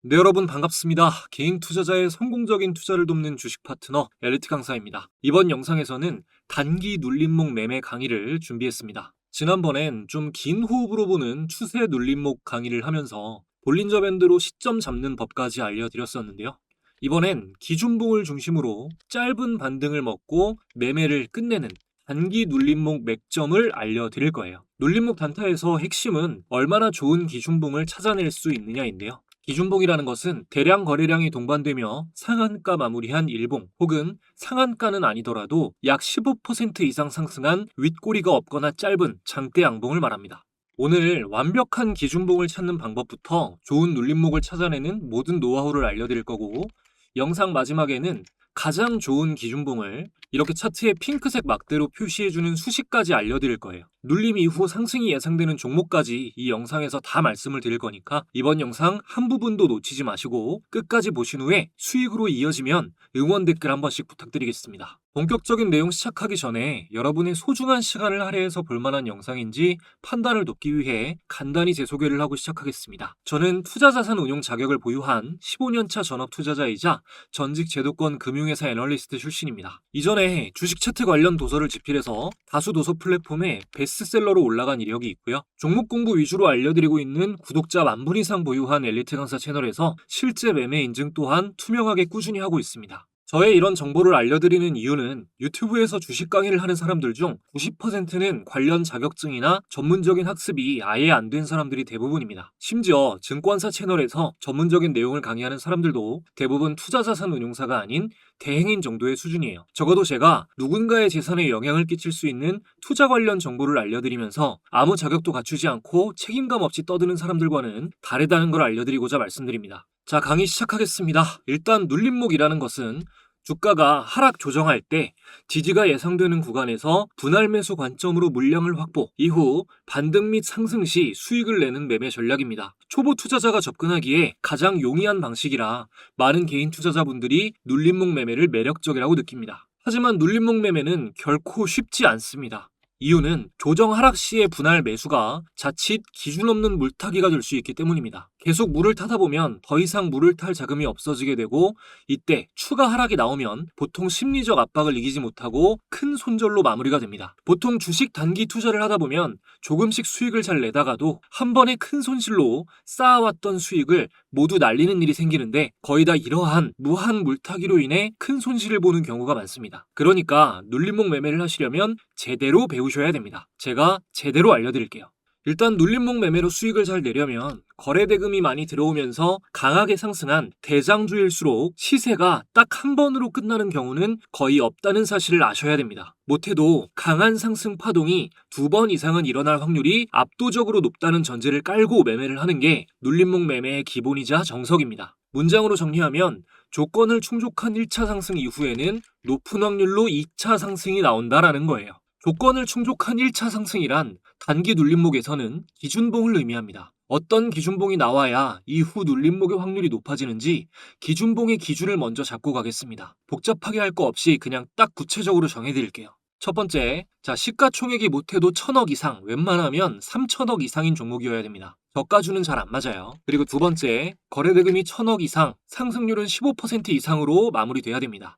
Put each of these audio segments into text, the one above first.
네, 여러분 반갑습니다. 개인 투자자의 성공적인 투자를 돕는 주식 파트너 엘리트 강사입니다. 이번 영상에서는 단기 눌림목 매매 강의를 준비했습니다. 지난번엔 좀 긴 호흡으로 보는 추세 눌림목 강의를 하면서 볼린저 밴드로 시점 잡는 법까지 알려드렸었는데요. 이번엔 기준봉을 중심으로 짧은 반등을 먹고 매매를 끝내는 단기 눌림목 맥점을 알려드릴 거예요. 눌림목 단타에서 핵심은 얼마나 좋은 기준봉을 찾아낼 수 있느냐인데요. 기준봉이라는 것은 대량 거래량이 동반되며 상한가 마무리한 일봉 혹은 상한가는 아니더라도 약 15% 이상 상승한 윗꼬리가 없거나 짧은 장대 양봉을 말합니다. 오늘 완벽한 기준봉을 찾는 방법부터 좋은 눌림목을 찾아내는 모든 노하우를 알려드릴 거고, 영상 마지막에는 가장 좋은 기준봉을 이렇게 차트에 핑크색 막대로 표시해주는 수식까지 알려드릴 거예요. 눌림 이후 상승이 예상되는 종목까지 이 영상에서 다 말씀을 드릴 거니까 이번 영상 한 부분도 놓치지 마시고 끝까지 보신 후에 수익으로 이어지면 응원 댓글 한 번씩 부탁드리겠습니다. 본격적인 내용 시작하기 전에 여러분의 소중한 시간을 할애해서 볼만한 영상인지 판단을 돕기 위해 간단히 제 소개를 하고 시작하겠습니다. 저는 투자자산 운용 자격을 보유한 15년차 전업 투자자이자 전직 제도권 금융회사 애널리스트 출신입니다. 이전에 주식 차트 관련 도서를 집필해서 다수 도서 플랫폼에 베스트셀러로 올라간 이력이 있고요. 종목 공부 위주로 알려드리고 있는 구독자 10,000분 이상 보유한 엘리트 강사 채널에서 실제 매매 인증 또한 투명하게 꾸준히 하고 있습니다. 저의 이런 정보를 알려드리는 이유는 유튜브에서 주식 강의를 하는 사람들 중 90%는 관련 자격증이나 전문적인 학습이 아예 안 된 사람들이 대부분입니다. 심지어 증권사 채널에서 전문적인 내용을 강의하는 사람들도 대부분 투자자산 운용사가 아닌 대행인 정도의 수준이에요. 적어도 제가 누군가의 재산에 영향을 끼칠 수 있는 투자 관련 정보를 알려드리면서 아무 자격도 갖추지 않고 책임감 없이 떠드는 사람들과는 다르다는 걸 알려드리고자 말씀드립니다. 자, 강의 시작하겠습니다. 일단 눌림목이라는 것은 주가가 하락 조정할 때 지지가 예상되는 구간에서 분할 매수 관점으로 물량을 확보, 이후 반등 및 상승 시 수익을 내는 매매 전략입니다. 초보 투자자가 접근하기에 가장 용이한 방식이라 많은 개인 투자자분들이 눌림목 매매를 매력적이라고 느낍니다. 하지만 눌림목 매매는 결코 쉽지 않습니다. 이유는 조정 하락 시의 분할 매수가 자칫 기준 없는 물타기가 될 수 있기 때문입니다. 계속 물을 타다 보면 더 이상 물을 탈 자금이 없어지게 되고, 이때 추가 하락이 나오면 보통 심리적 압박을 이기지 못하고 큰 손절로 마무리가 됩니다. 보통 주식 단기 투자를 하다 보면 조금씩 수익을 잘 내다가도 한 번에 큰 손실로 쌓아왔던 수익을 모두 날리는 일이 생기는데, 거의 다 이러한 무한 물타기로 인해 큰 손실을 보는 경우가 많습니다. 그러니까 눌림목 매매를 하시려면 제대로 배우셔야 됩니다. 제가 제대로 알려드릴게요. 일단 눌림목 매매로 수익을 잘 내려면 거래대금이 많이 들어오면서 강하게 상승한 대장주일수록 시세가 딱 한 번으로 끝나는 경우는 거의 없다는 사실을 아셔야 됩니다. 못해도 강한 상승 파동이 2번 이상은 일어날 확률이 압도적으로 높다는 전제를 깔고 매매를 하는 게 눌림목 매매의 기본이자 정석입니다. 문장으로 정리하면 조건을 충족한 1차 상승 이후에는 높은 확률로 2차 상승이 나온다라는 거예요. 조건을 충족한 1차 상승이란 단기 눌림목에서는 기준봉을 의미합니다. 어떤 기준봉이 나와야 이후 눌림목의 확률이 높아지는지 기준봉의 기준을 먼저 잡고 가겠습니다. 복잡하게 할 거 없이 그냥 딱 구체적으로 정해드릴게요. 첫 번째, 시가총액이 못해도 1,000억 이상, 웬만하면 3,000억 이상인 종목이어야 됩니다. 저가주는 잘 안 맞아요. 그리고 두 번째, 거래대금이 1,000억 이상, 상승률은 15% 이상으로 마무리돼야 됩니다.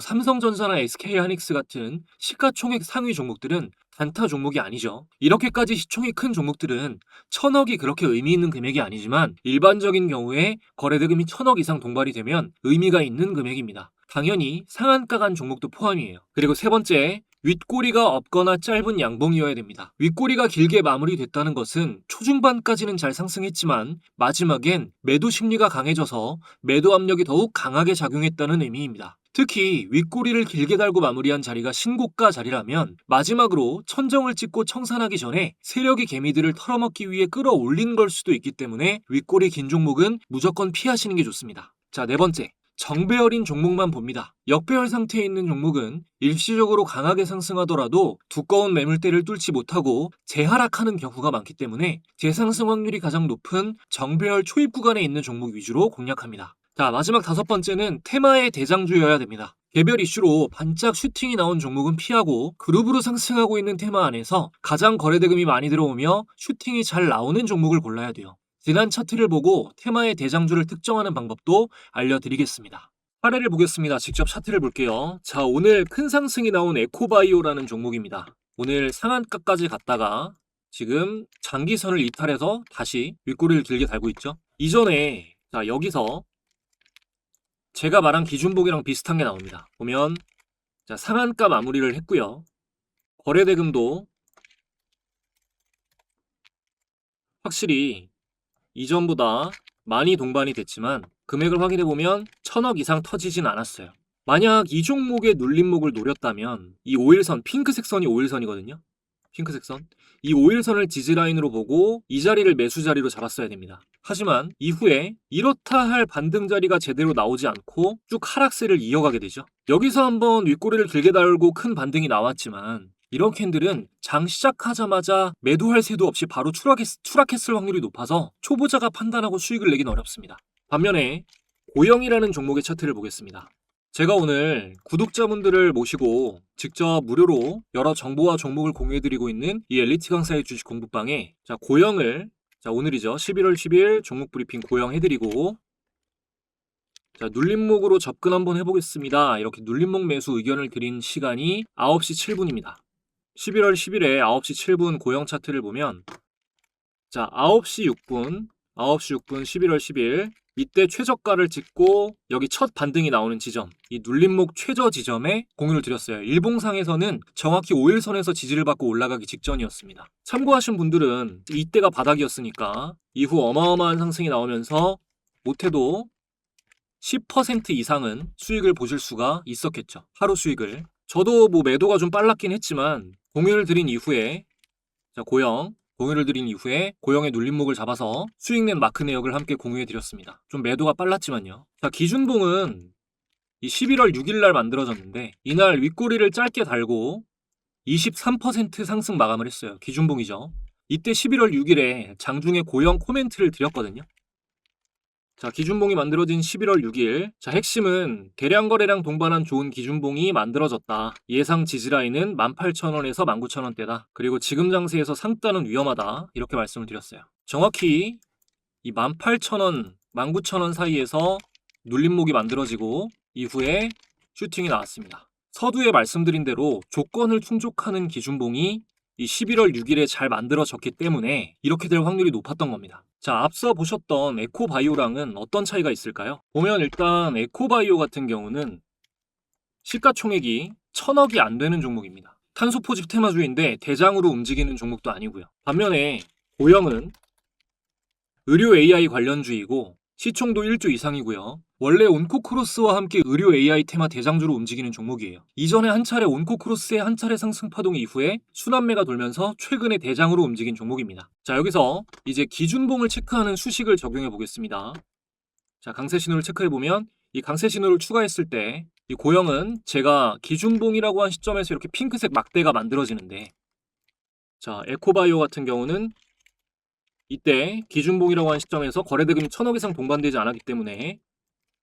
삼성전자나 SK하이닉스 같은 시가총액 상위 종목들은 단타 종목이 아니죠. 이렇게까지 시총이 큰 종목들은 1,000억이 그렇게 의미 있는 금액이 아니지만 일반적인 경우에 거래대금이 1,000억 이상 동반이 되면 의미가 있는 금액입니다. 당연히 상한가 간 종목도 포함이에요. 그리고 세 번째, 윗꼬리가 없거나 짧은 양봉이어야 됩니다. 윗꼬리가 길게 마무리됐다는 것은 초중반까지는 잘 상승했지만 마지막엔 매도 심리가 강해져서 매도 압력이 더욱 강하게 작용했다는 의미입니다. 특히 윗꼬리를 길게 달고 마무리한 자리가 신고가 자리라면 마지막으로 천정을 찍고 청산하기 전에 세력이 개미들을 털어먹기 위해 끌어올린 걸 수도 있기 때문에 윗꼬리 긴 종목은 무조건 피하시는 게 좋습니다. 자, 네 번째, 정배열인 종목만 봅니다. 역배열 상태에 있는 종목은 일시적으로 강하게 상승하더라도 두꺼운 매물대를 뚫지 못하고 재하락하는 경우가 많기 때문에 재상승 확률이 가장 높은 정배열 초입 구간에 있는 종목 위주로 공략합니다. 자, 마지막 5번째는 테마의 대장주여야 됩니다. 개별 이슈로 반짝 슈팅이 나온 종목은 피하고 그룹으로 상승하고 있는 테마 안에서 가장 거래대금이 많이 들어오며 슈팅이 잘 나오는 종목을 골라야 돼요. 지난 차트를 보고 테마의 대장주를 특정하는 방법도 알려드리겠습니다. 사례를 보겠습니다. 직접 차트를 볼게요. 자, 오늘 큰 상승이 나온 에코바이오라는 종목입니다. 오늘 상한가까지 갔다가 지금 장기선을 이탈해서 다시 윗꼬리를 길게 달고 있죠. 이전에 자, 여기서 제가 말한 기준봉이랑 비슷한 게 나옵니다. 보면 자, 상한가 마무리를 했고요. 거래대금도 확실히 이전보다 많이 동반이 됐지만 금액을 확인해보면 1000억 이상 터지진 않았어요. 만약 이 종목의 눌림목을 노렸다면 이 5일선, 핑크색 선이 5일선이거든요. 핑크색 선. 이 5일선을 지지라인으로 보고 이 자리를 매수 자리로 잡았어야 됩니다. 하지만 이후에 이렇다 할 반등 자리가 제대로 나오지 않고 쭉 하락세를 이어가게 되죠. 여기서 한번 윗꼬리를 길게 달고 큰 반등이 나왔지만 이런 캔들은 장 시작하자마자 매도할 새도 없이 바로 추락했을 확률이 높아서 초보자가 판단하고 수익을 내긴 어렵습니다. 반면에 고영이라는 종목의 차트를 보겠습니다. 제가 오늘 구독자분들을 모시고 직접 무료로 여러 정보와 종목을 공유해드리고 있는 이 엘리트 강사의 주식 공부방에 자, 고영을 자, 오늘이죠. 11월 10일 종목 브리핑 고영 해드리고 자, 눌림목으로 접근 한번 해보겠습니다. 이렇게 눌림목 매수 의견을 드린 시간이 9시 7분입니다. 11월 10일에 9시 7분 고영 차트를 보면 자, 9시 6분 11월 10일 이때 최저가를 찍고 여기 첫 반등이 나오는 지점, 이 눌림목 최저 지점에 공유를 드렸어요. 일봉상에서는 정확히 5일선에서 지지를 받고 올라가기 직전이었습니다. 참고하신 분들은 이때가 바닥이었으니까 이후 어마어마한 상승이 나오면서 못해도 10% 이상은 수익을 보실 수가 있었겠죠. 하루 수익을. 저도 뭐 매도가 좀 빨랐긴 했지만 공유를 드린 이후에 자, 공유를 드린 이후에 고영의 눌림목을 잡아서 수익 낸 마크 내역을 함께 공유해드렸습니다. 좀 매도가 빨랐지만요. 자, 기준봉은 이 11월 6일 날 만들어졌는데 이날 윗꼬리를 짧게 달고 23% 상승 마감을 했어요. 기준봉이죠. 이때 11월 6일에 장중에 고영 코멘트를 드렸거든요. 자, 기준봉이 만들어진 11월 6일. 자, 핵심은 대량 거래량 동반한 좋은 기준봉이 만들어졌다. 예상 지지라인은 18,000원에서 19,000원대다. 그리고 지금 장세에서 상단은 위험하다. 이렇게 말씀을 드렸어요. 정확히 이 18,000원, 19,000원 사이에서 눌림목이 만들어지고 이후에 슈팅이 나왔습니다. 서두에 말씀드린 대로 조건을 충족하는 기준봉이 이 11월 6일에 잘 만들어졌기 때문에 이렇게 될 확률이 높았던 겁니다. 자, 앞서 보셨던 에코바이오랑은 어떤 차이가 있을까요? 보면 일단 에코바이오 같은 경우는 시가총액이 1000억이 안 되는 종목입니다. 탄소 포집 테마주인데 대장으로 움직이는 종목도 아니고요. 반면에 고영은 의료 AI 관련주이고 시총도 1조 이상이고요. 원래 온코크로스와 함께 의료 AI 테마 대장주로 움직이는 종목이에요. 이전에 한 차례 온코크로스의 한 차례 상승 파동 이후에 순환매가 돌면서 최근에 대장으로 움직인 종목입니다. 자, 여기서 이제 기준봉을 체크하는 수식을 적용해 보겠습니다. 자, 강세 신호를 체크해 보면 이 강세 신호를 추가했을 때 이 고영은 제가 기준봉이라고 한 시점에서 이렇게 핑크색 막대가 만들어지는데 자, 에코바이오 같은 경우는 이때 기준봉이라고 한 시점에서 거래대금이 1000억 이상 동반되지 않았기 때문에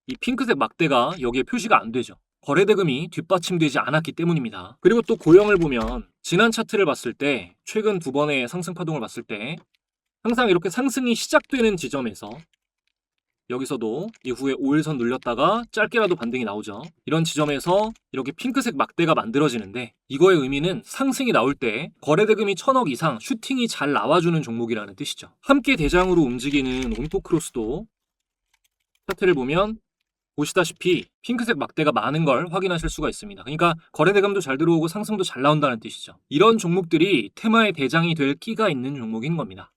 이 핑크색 막대가 여기에 표시가 안 되죠. 거래대금이 뒷받침되지 않았기 때문입니다. 그리고 또 고영을 보면 지난 차트를 봤을 때 최근 두 번의 상승 파동을 봤을 때 항상 이렇게 상승이 시작되는 지점에서 여기서도 이후에 5일선 눌렸다가 짧게라도 반등이 나오죠. 이런 지점에서 이렇게 핑크색 막대가 만들어지는데 이거의 의미는 상승이 나올 때 거래대금이 1000억 이상 슈팅이 잘 나와주는 종목이라는 뜻이죠. 함께 대장으로 움직이는 온코크로스도 차트를 보면 보시다시피 핑크색 막대가 많은 걸 확인하실 수가 있습니다. 그러니까 거래대금도 잘 들어오고 상승도 잘 나온다는 뜻이죠. 이런 종목들이 테마의 대장이 될 끼가 있는 종목인 겁니다.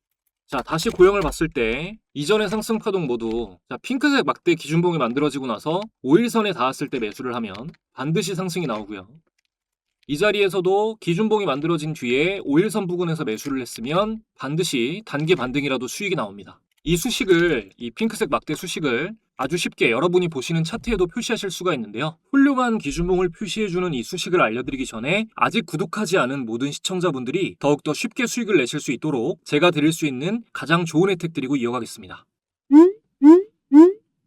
자, 다시 고영을 봤을 때 이전의 상승 파동 모두 자, 핑크색 막대 기준봉이 만들어지고 나서 5일선에 닿았을 때 매수를 하면 반드시 상승이 나오고요. 이 자리에서도 기준봉이 만들어진 뒤에 5일선 부근에서 매수를 했으면 반드시 단기 반등이라도 수익이 나옵니다. 이 수식을, 이 핑크색 막대 수식을 아주 쉽게 여러분이 보시는 차트에도 표시하실 수가 있는데요. 훌륭한 기준봉을 표시해주는 이 수식을 알려드리기 전에 아직 구독하지 않은 모든 시청자분들이 더욱더 쉽게 수익을 내실 수 있도록 제가 드릴 수 있는 가장 좋은 혜택 드리고 이어가겠습니다.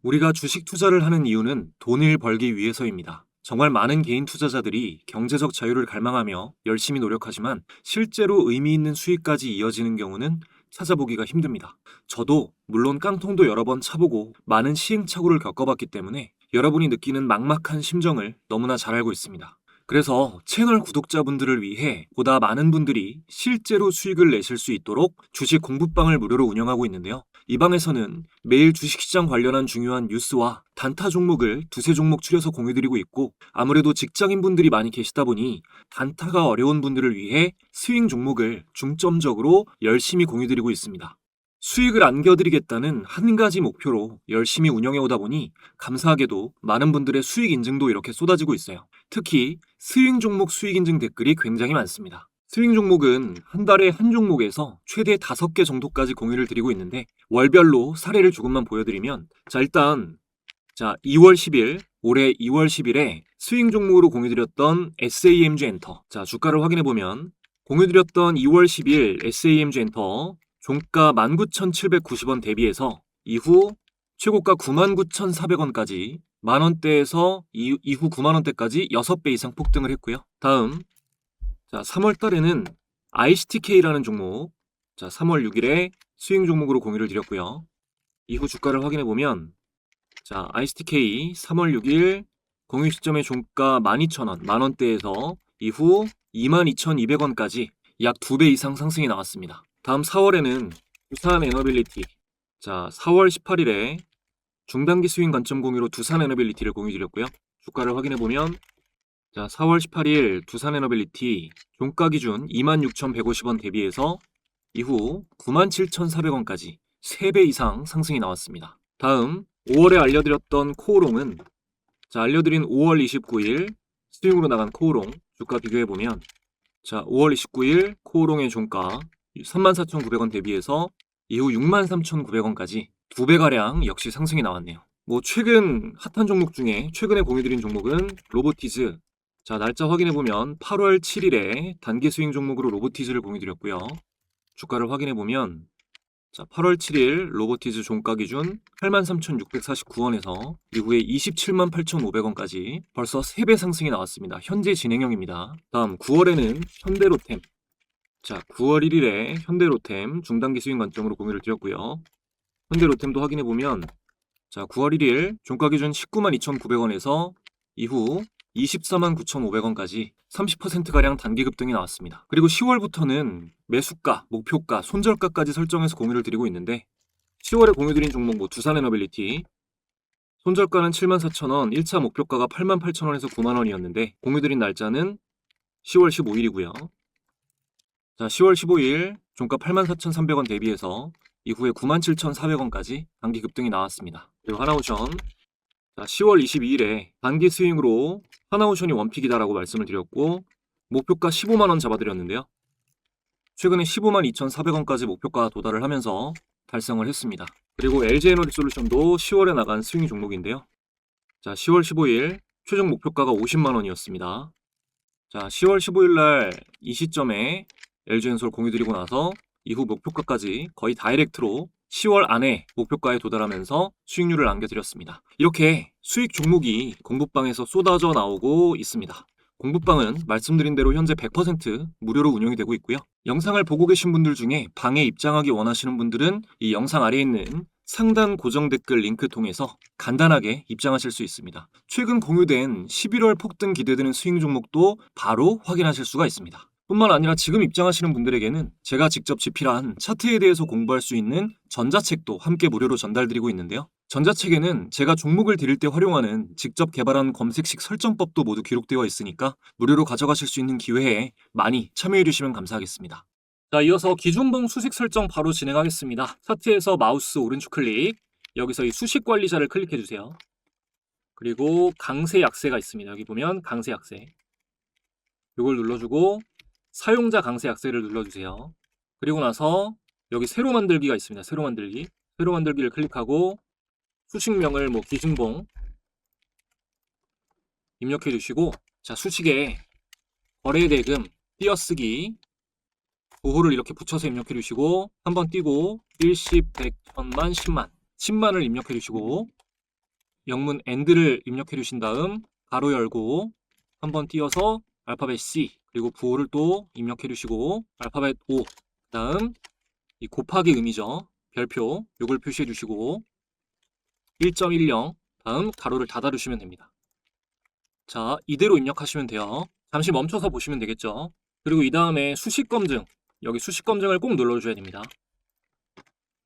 우리가 주식 투자를 하는 이유는 돈을 벌기 위해서입니다. 정말 많은 개인 투자자들이 경제적 자유를 갈망하며 열심히 노력하지만 실제로 의미 있는 수익까지 이어지는 경우는 찾아보기가 힘듭니다. 저도 물론 깡통도 여러 번 차보고 많은 시행착오를 겪어봤기 때문에 여러분이 느끼는 막막한 심정을 너무나 잘 알고 있습니다. 그래서 채널 구독자분들을 위해 보다 많은 분들이 실제로 수익을 내실 수 있도록 주식 공부방을 무료로 운영하고 있는데요. 이 방에서는 매일 주식시장 관련한 중요한 뉴스와 단타 종목을 두세 종목 추려서 공유드리고 있고, 아무래도 직장인분들이 많이 계시다 보니 단타가 어려운 분들을 위해 스윙 종목을 중점적으로 열심히 공유드리고 있습니다. 수익을 안겨드리겠다는 한 가지 목표로 열심히 운영해오다 보니 감사하게도 많은 분들의 수익 인증도 이렇게 쏟아지고 있어요. 특히 스윙 종목 수익 인증 댓글이 굉장히 많습니다. 스윙 종목은 한 달에 한 종목에서 최대 5개 정도까지 공유를 드리고 있는데, 월별로 사례를 조금만 보여드리면, 일단 2월 10일, 올해 2월 10일에 스윙 종목으로 공유드렸던 SAMG 엔터. 주가를 확인해보면 공유드렸던 2월 10일 SAMG 엔터 종가 19,790원 대비해서 이후 최고가 99,400원까지 만원대에서 이후 9만원대까지 6배 이상 폭등을 했고요. 다음 3월 달에는 ICTK라는 종목 3월 6일에 스윙 종목으로 공유를 드렸고요. 이후 주가를 확인해보면 ICTK 3월 6일 공유 시점의 종가 12,000원 만원대에서 이후 22,200원까지 약 2배 이상 상승이 나왔습니다. 다음 4월에는 두산 에너빌리티 4월 18일에 중단기 스윙 관점 공유로 두산 에너빌리티를 공유드렸고요. 주가를 확인해보면 4월 18일 두산 에너빌리티 종가 기준 26,150원 대비해서 이후 97,400원까지 3배 이상 상승이 나왔습니다. 다음 5월에 알려드렸던 코오롱은 알려드린 5월 29일 스윙으로 나간 코오롱 주가 비교해보면 5월 29일 코오롱의 종가 34,900원 대비해서 이후 63,900원까지 2배가량 역시 상승이 나왔네요. 최근 핫한 종목 중에 최근에 공유드린 종목은 로보티즈. 날짜 확인해보면 8월 7일에 단기 스윙 종목으로 로보티즈를 공유드렸고요. 주가를 확인해보면 8월 7일 로보티즈 종가 기준 83,649원에서 이후에 278,500원까지 벌써 3배 상승이 나왔습니다. 현재 진행형입니다. 다음 9월에는 현대로템. 9월 1일에 현대로템 중단기 스윙 관점으로 공유를 드렸고요. 현대로템도 확인해보면 9월 1일 종가 기준 192,900원에서 이후 249,500원까지 30%가량 단기 급등이 나왔습니다. 그리고 10월부터는 매수가, 목표가, 손절가까지 설정해서 공유를 드리고 있는데, 10월에 공유드린 종목 두산에너빌리티 손절가는 74,000원, 1차 목표가가 88,000원에서 9만원이었는데 공유드린 날짜는 10월 15일이고요. 10월 15일 종가 84,300원 대비해서 이후에 97,400원까지 단기 급등이 나왔습니다. 그리고 하나오션 10월 22일에 단기 스윙으로 하나오션이 원픽이다라고 말씀을 드렸고 목표가 15만원 잡아드렸는데요. 최근에 152,400원까지 목표가 도달을 하면서 달성을 했습니다. 그리고 LG에너지솔루션도 10월에 나간 스윙 종목인데요. 10월 15일 최종 목표가가 50만원이었습니다. 10월 15일날 이 시점에 LG엔솔 공유드리고 나서 이후 목표가까지 거의 다이렉트로 10월 안에 목표가에 도달하면서 수익률을 안겨드렸습니다. 이렇게 수익 종목이 공부방에서 쏟아져 나오고 있습니다. 공부방은 말씀드린 대로 현재 100% 무료로 운영이 되고 있고요. 영상을 보고 계신 분들 중에 방에 입장하기 원하시는 분들은 이 영상 아래에 있는 상단 고정 댓글 링크 통해서 간단하게 입장하실 수 있습니다. 최근 공유된 11월 폭등 기대되는 수익 종목도 바로 확인하실 수가 있습니다. 뿐만 아니라 지금 입장하시는 분들에게는 제가 직접 집필한 차트에 대해서 공부할 수 있는 전자책도 함께 무료로 전달드리고 있는데요. 전자책에는 제가 종목을 드릴 때 활용하는 직접 개발한 검색식 설정법도 모두 기록되어 있으니까 무료로 가져가실 수 있는 기회에 많이 참여해주시면 감사하겠습니다. 이어서 기준봉 수식 설정 바로 진행하겠습니다. 차트에서 마우스 오른쪽 클릭, 여기서 이 수식 관리자를 클릭해주세요. 그리고 강세 약세가 있습니다. 여기 보면 강세 약세, 이걸 눌러주고 사용자 강세 약세를 눌러주세요. 그리고 나서 여기 새로 만들기가 있습니다. 새로 만들기를 클릭하고 수식명을 기준봉 입력해 주시고, 수식에 거래대금 띄어쓰기 보호를 이렇게 붙여서 입력해 주시고, 한번 띄고 10, 100, 1000만, 10만을 입력해 주시고 영문 AND를 입력해 주신 다음 가로 열고 한번 띄어서 알파벳 C 그리고 부호를 또 입력해 주시고 알파벳 O 그다음 이 곱하기 의미죠. 별표 요걸 표시해 주시고 1.10 다음 가로를 닫아 주시면 됩니다. 자, 이대로 입력하시면 돼요. 잠시 멈춰서 보시면 되겠죠. 그리고 이 다음에 수식 검증 여기 수식 검증을 꼭 눌러줘야 됩니다.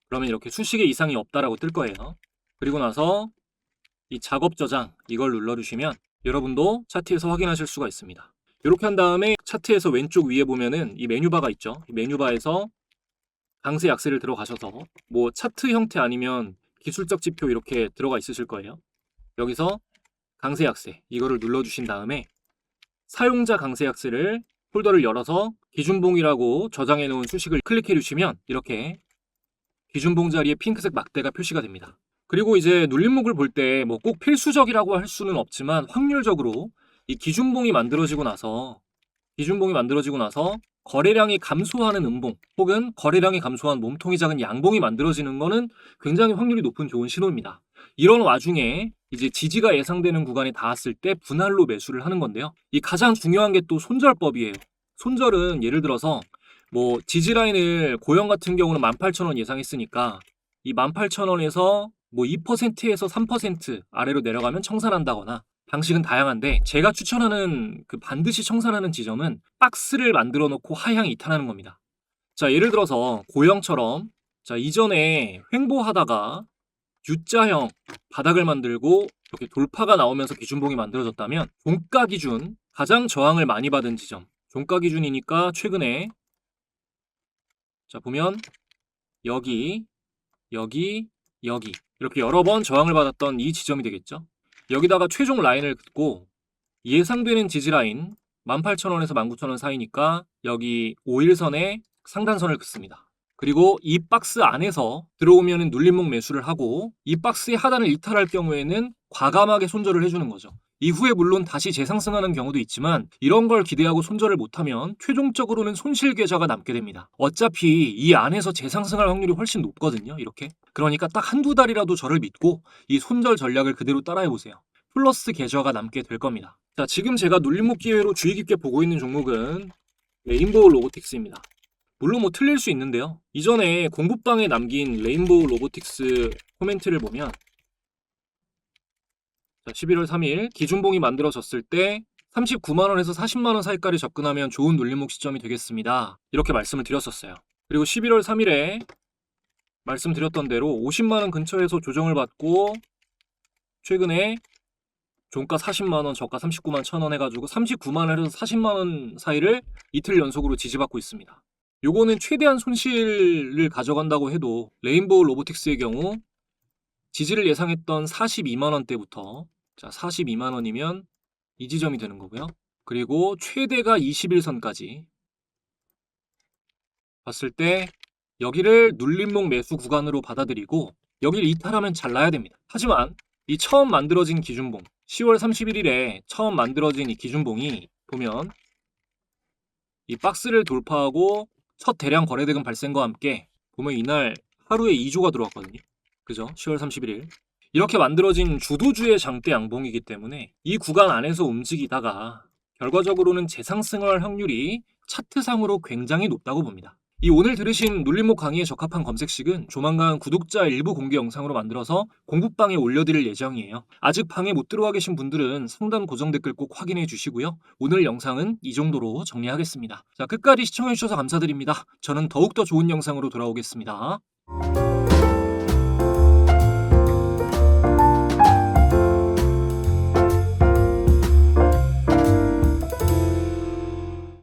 그러면 이렇게 수식에 이상이 없다라고 뜰 거예요. 그리고 나서 이 작업 저장 이걸 눌러주시면 여러분도 차트에서 확인하실 수가 있습니다. 이렇게 한 다음에 차트에서 왼쪽 위에 보면은 이 메뉴바가 있죠. 이 메뉴바에서 강세 약세를 들어가셔서 뭐 차트 형태 아니면 기술적 지표 이렇게 들어가 있으실 거예요. 여기서 강세 약세 이거를 눌러주신 다음에 사용자 강세 약세를 폴더를 열어서 기준봉이라고 저장해 놓은 수식을 클릭해 주시면 이렇게 기준봉 자리에 핑크색 막대가 표시가 됩니다. 그리고 이제 눌림목을 볼 때 뭐 꼭 필수적이라고 할 수는 없지만 확률적으로 이 기준봉이 만들어지고 나서 거래량이 감소하는 음봉 혹은 거래량이 감소한 몸통이 작은 양봉이 만들어지는 거는 굉장히 확률이 높은 좋은 신호입니다. 이런 와중에 이제 지지가 예상되는 구간에 닿았을 때 분할로 매수를 하는 건데요. 이 가장 중요한 게 또 손절법이에요. 손절은 예를 들어서 뭐 지지 라인을 고영 같은 경우는 18,000원 예상했으니까 이 18,000원에서 뭐 2%에서 3% 아래로 내려가면 청산한다거나 방식은 다양한데 제가 추천하는 그 반드시 청산하는 지점은 박스를 만들어 놓고 하향 이탈하는 겁니다. 자, 예를 들어서 고영처럼 자, 이전에 횡보하다가 U자형 바닥을 만들고 이렇게 돌파가 나오면서 기준봉이 만들어졌다면 종가 기준 가장 저항을 많이 받은 지점 종가 기준이니까 최근에 자 보면 여기 이렇게 여러 번 저항을 받았던 이 지점이 되겠죠. 여기다가 최종 라인을 긋고 예상되는 지지 라인 18,000원에서 19,000원 사이니까 여기 5일선에 상단선을 긋습니다. 그리고 이 박스 안에서 들어오면 눌림목 매수를 하고 이 박스의 하단을 이탈할 경우에는 과감하게 손절을 해주는 거죠. 이후에 물론 다시 재상승하는 경우도 있지만 이런 걸 기대하고 손절을 못하면 최종적으로는 손실 계좌가 남게 됩니다. 어차피 이 안에서 재상승할 확률이 훨씬 높거든요. 이렇게. 그러니까 딱 한두 달이라도 저를 믿고 이 손절 전략을 그대로 따라해보세요. 플러스 계좌가 남게 될 겁니다. 자, 지금 제가 눌림목 기회로 주의 깊게 보고 있는 종목은 레인보우 로보틱스입니다. 물론 뭐 틀릴 수 있는데요. 이전에 공부방에 남긴 레인보우 로보틱스 코멘트를 보면 자, 11월 3일 기준봉이 만들어졌을 때 39만원에서 40만원 사이까지 접근하면 좋은 눌림목 시점이 되겠습니다. 이렇게 말씀을 드렸었어요. 그리고 11월 3일에 말씀드렸던 대로 50만원 근처에서 조정을 받고 최근에 종가 40만원, 저가 39만 1천원 해가지고 39만원에서 40만원 사이를 이틀 연속으로 지지받고 있습니다. 요거는 최대한 손실을 가져간다고 해도 레인보우 로보틱스의 경우 지지를 예상했던 42만원대부터 자 42만원이면 이 지점이 되는 거고요. 그리고 최대가 21선까지 봤을 때 여기를 눌림목 매수 구간으로 받아들이고 여기를 이탈하면 잘라야 됩니다. 하지만 이 처음 만들어진 기준봉 10월 31일에 처음 만들어진 이 기준봉이 보면 이 박스를 돌파하고 첫 대량 거래대금 발생과 함께 보면 이날 하루에 2조가 들어왔거든요. 그죠? 10월 31일 이렇게 만들어진 주도주의 장대 양봉이기 때문에 이 구간 안에서 움직이다가 결과적으로는 재상승할 확률이 차트상으로 굉장히 높다고 봅니다. 이 오늘 들으신 눌림목 강의에 적합한 검색식은 조만간 구독자 일부 공개 영상으로 만들어서 공부방에 올려드릴 예정이에요. 아직 방에 못 들어와 계신 분들은 상단 고정 댓글 꼭 확인해 주시고요. 오늘 영상은 이 정도로 정리하겠습니다. 자, 끝까지 시청해 주셔서 감사드립니다. 저는 더욱더 좋은 영상으로 돌아오겠습니다.